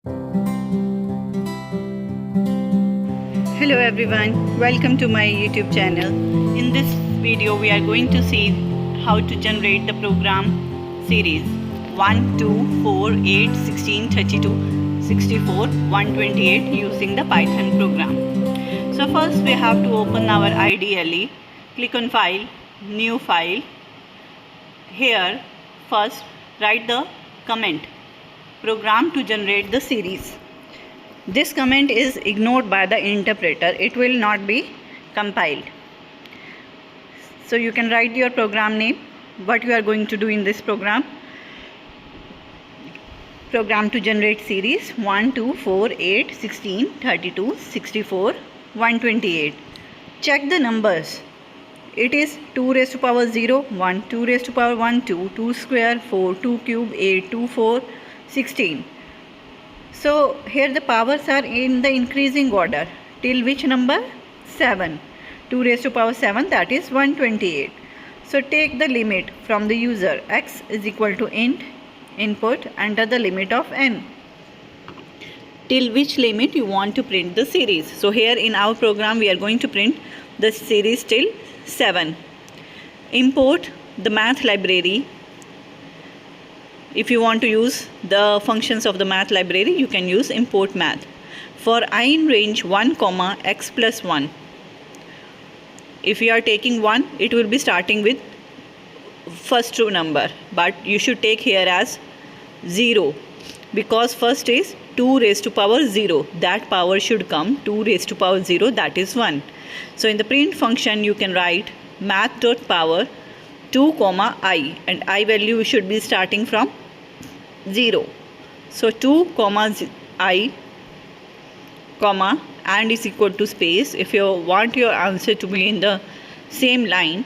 Hello everyone, welcome to my YouTube channel. In this video we are going to see how to generate the program series 1, 2, 4, 8, 16, 32, 64, 128 using the Python program. So first we have to open our IDLE, click on File, New File. Here first write the comment, program to generate the series. This comment is ignored by the interpreter. It will not be compiled. So you can write your program name, what you are going to do in this program. Program to generate series 1, 2, 4, 8, 16, 32, 64, 128. Check the numbers. It is 2 raised to power 0, 1, 2 raised to power 1, 2, 2 square, 4, 2 cube, 8, 2, 4, 16. So here the powers are in the increasing order. Till which number? 7. 2 raised to power 7, that is 128. So take the limit from the user. X is equal to int input, enter the limit of n. Till which limit you want to print the series. So here in our program we are going to print the series till 7. Import the math library. If you want to use the functions of the math library, you can use import math. For I in range 1, x plus 1. If you are taking 1, it will be starting with first true number. But you should take here as 0. Because first is 2 raised to power 0. That power should come 2 raised to power 0, that is 1. So in the print function, you can write math.power 2, I, and I value should be starting from 0. So 2, I, and is equal to space. If you want your answer to be in the same line,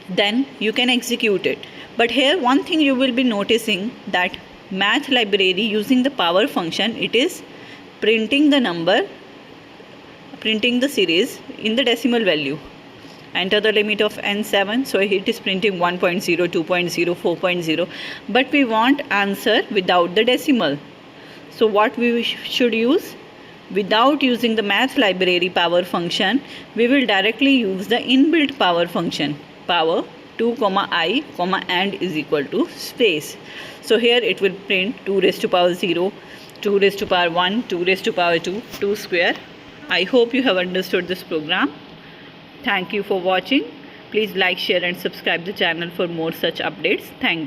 then you can execute it. But here one thing you will be noticing, that math library using the power function, it is printing the number, printing the series in the decimal value. Enter the limit of n7, so it is printing 1.0, 2.0, 4.0, but we want answer without the decimal. So what we should use? Without using the math library power function, we will directly use the inbuilt power function, power 2, I, and is equal to space. So here it will print 2 raised to power 0, 2 raised to power 1, 2 raised to power 2, 2 square. I hope you have understood this program. Thank you for watching. Please like, share and subscribe the channel for more such updates. Thank you.